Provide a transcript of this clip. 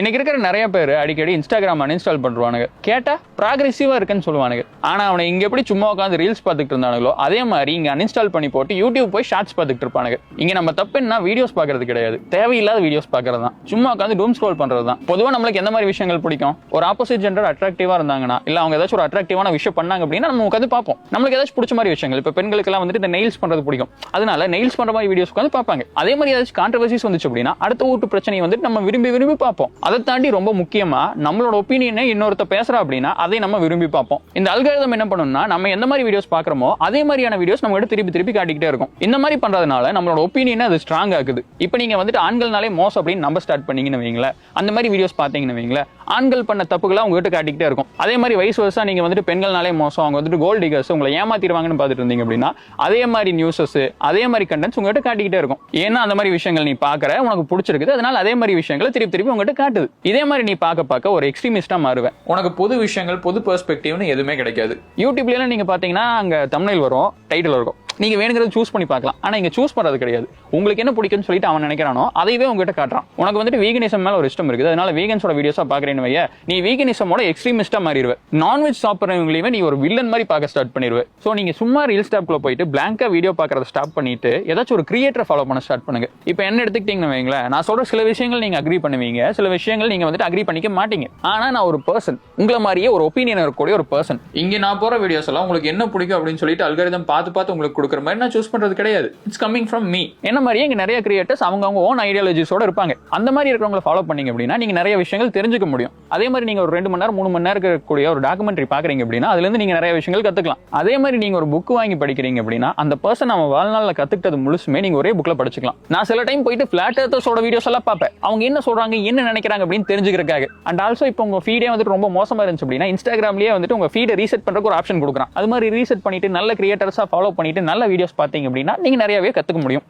இன்னைக்கு இருக்கிற நிறைய பேர் அடிக்கடி இன்ஸ்டாகிராம் அன்இன்ஸ்டால் பண்ணுவானுங்க. கேட்டா ப்ராக்ரெசிவா இருக்குன்னு சொல்லுவானுங்க. ஆனா அவனை இங்க எப்படி சும்மா உட்காந்து ரீல்ஸ் பார்த்துட்டு இருந்தானுங்களோ அதே மாதிரி இங்க அன்இன்ஸ்டால் பண்ணி போட்டு யூடியூப் போய் ஷார்ட்ஸ் பார்த்துட்டு இருப்பானுங்க. இங்க நம்ம தப்பு என்ன, வீடியோஸ் பார்க்கறது கிடையாது, தேவையில்லாத வீடியோஸ் பார்க்கறது தான். சும்மா உட்காந்து டூம் ஸ்க்ரோல் பண்றது தான். பொதுவாக நம்மளுக்கு எந்த மாதிரி விஷயங்கள் பிடிக்கும்? ஒரு ஆப்போசிட் ஜெண்டர் அட்ராக்டிவா இருந்தாங்கன்னா, இல்ல அவங்க ஏதாச்சும் ஒரு அட்ராக்டிவான விஷயம் பண்ணாங்க அப்படின்னா நம்ம உட்காந்து பார்ப்போம். நம்மளுக்கு ஏதாச்சும் பிடிச்ச மாதிரி விஷயங்கள், இப்ப பெண்களுக்கு எல்லாம் வந்துட்டு இந்த நெயில்ஸ் பண்றது பிடிக்கும், அதனால நெயில்ஸ் பண்ற மாதிரி வீடியோஸ் உட்காந்து பார்ப்பாங்க. அதே மாதிரி ஏதாச்சும் கான்ட்ரவர்சிஸ் வந்துச்சு அப்படின்னா அடுத்த வீட்டு பிரச்சனையை வந்துட்டு நம்ம விரும்பி விரும்பி பார்ப்போம். அதை தாண்டி ரொம்ப முக்கியமா நம்மளோட ஒப்பீனியனை இன்னொருத்த பேசுறா அப்படின்னா அதை நம்ம விரும்பி பார்ப்போம். இந்த அல்காரிதம் என்ன பண்ணும்னா, நம்ம எந்த மாதிரி வீடியோஸ் பார்க்கறோமோ அதே மாதிரியான வீடியோஸ் நம்ம எடுத்து திருப்பி திருப்பி காட்டிக்கிட்டே இருக்கும். இந்த மாதிரி பண்றதுனால நம்மளோட ஒப்பீனியனை அது ஸ்ட்ராங் ஆகுது. இப்போ நீங்க வந்துட்டு ஆண்கள்னாலே மோசம் அப்படின்னு நம்ப ஸ்டார்ட் பண்ணீங்கன்னு வைங்களேன், அந்த மாதிரி வீடியோஸ் பார்த்தீங்கன்னு வைங்களேன், ஆண்கள் பண்ண தப்புகளை உங்ககிட்ட காட்டிக்கிட்டே இருக்கும். அதே மாதிரி வயசு வருஷா நீங்க வந்துட்டு பெண்கள்னாலே மோசம், அவங்க வந்துட்டு கோல்ட் டிகர்ஸ், உங்களை ஏமாத்திடுவாங்கன்னு பார்த்துட்டு இருந்தீங்க அப்படின்னா அதே மாதிரி நியூஸஸ், அதே மாதிரி கண்டென்ட்ஸ் உங்ககிட்ட காட்டிக்கிட்டே இருக்கும். ஏன்னா அந்த மாதிரி விஷயங்கள் நீ பார்க்கற, உனக்கு பிடிச்சிருக்குது, அதனால அதே மாதிரி விஷயங்களை திருப்பி திருப்பி உங்ககிட்ட காட்டுது. இதே மாதிரி நீ பார்க்க பார்க்க ஒரு எக்ஸ்ட்ரீமிஸ்டா மாறுவேன். உனக்கு பொது விஷயங்கள், பொது பெர்ஸ்பெக்டிவ்னு எதுவுமே கிடைக்காது. யூடியூப்ல நீங்க பாத்தீங்கன்னா அங்க தம்ப்நெயில் வரும், டைட்டில் இருக்கும், நீங்க வேணுங்கிறது சூஸ் பண்ணி பார்க்கலாம். ஆனா இங்க சூஸ் பண்றது கிடையாது. உங்களுக்கு என்ன பிடிக்கும்னு சொல்லிட்டு அவன் நினைக்கிறானோ அதைவே உங்ககிட்ட காட்டுறான். உனக்கு வந்துட்டு வீகனிசம் மேல ஒரு இஷ்டம் இருக்குது, அதனால வீகன்ஸோட வீடியோஸா பாக்குறேன்னு வைய, நீ வீகனிசமோட எக்ஸ்ட்ரீமிஸ்டா மாறிடுவ. நான்வெஜ் சாப்பிட்றவங்களையுமே நீ ஒரு வில்லன் மாதிரி பார்க்க ஸ்டார்ட் பண்ணிடுவ. சோ நீங்க சும்மா ரீல்ஸ் டாப்ல போயிட்டு பிளாங்கா வீடியோ பார்க்கறத ஸ்டாப் பண்ணிட்டு ஏதாச்சும் ஒரு கிரியேட்டரை ஃபாலோ பண்ண ஸ்டார்ட் பண்ணுங்க. இப்போ என்ன எடுத்துக்கிட்டீங்கன்னு வைங்களேன், நான் சொல்ற சில விஷயங்கள் நீங்க அக்ரி பண்ணுவீங்க, சில விஷயங்கள் நீங்க வந்துட்டு அக்ரி பண்ணிக்க மாட்டீங்க. ஆனா நான் ஒரு பர்சன், உங்களை மாதிரியே ஒரு ஒப்பீனியன் இருக்கக்கூடிய ஒரு பர்சன். இங்க நான் போற வீடியோஸ் எல்லாம் உங்களுக்கு என்ன பிடிக்கும் அப்படின்னு சொல்லிட்டு அல்காரிதம் பார்த்து உங்களுக்கு கொடுக்குற மாதிரி நான் சூஸ் பண்றது கிடையாது. It's coming from me. என்ன மாதிரியே இங்க நிறைய கிரியேட்டர்ஸ் அவங்க ஓன் ஐடியாலஜிஸோட இருப்பாங்க. அந்த மாதிரி இருக்கிறவங்களை ஃபாலோ பண்ணீங்க அப்படின்னா நீங்க நிறைய விஷயங்கள் தெரிஞ்சுக்க முடியும். அதே மாதிரி நீங்க ஒரு 2 மணி நேரம் 3 மணி நேரம் இருக்கக்கூடிய ஒரு டாக்குமெண்ட்ரி பாக்குறீங்க அப்படின்னா அதுல இருந்து நீங்க நிறைய விஷயங்கள் கத்துக்கலாம். அதே மாதிரி நீங்க ஒரு புக் வாங்கி படிக்கிறீங்க அப்படின்னா அந்த பர்சன் நம்ம வாழ்நாள்ல கத்துக்கிட்டது முழுசுமே நீங்க ஒரே புக்ல படிச்சுக்கலாம். நான் சில டைம் போயிட்டு ஃபிளாட் எர்த்தர்ஸோட வீடியோஸ் எல்லாம் பார்ப்பேன், அவங்க என்ன சொல்றாங்க, என்ன நினைக்கிறாங்க அப்படின்னு தெரிஞ்சுக்கிறதுக்காக. அண்ட் ஆல்சோ இப்போ உங்க ஃபீடே வந்துட்டு ரொம்ப மோசமா இருந்துச்சு அப்படின்னா இன்ஸ்டாகிராம்லயே வந்துட்டு உங்க ஃபீடை ரீசெட் பண்றதுக்கு ஒரு ஆப்ஷன் கொடுக்குறான். அது மாதிரி ரீசெட் பண்ணிட்டு நல்ல கிரியேட்டர்ஸா ஃபாலோ பண்ணிட்டு நல்ல வீடியோஸ் பார்த்தீங்க அப்படின்னா நீங்க நிறையவே கத்துக்க முடியும்.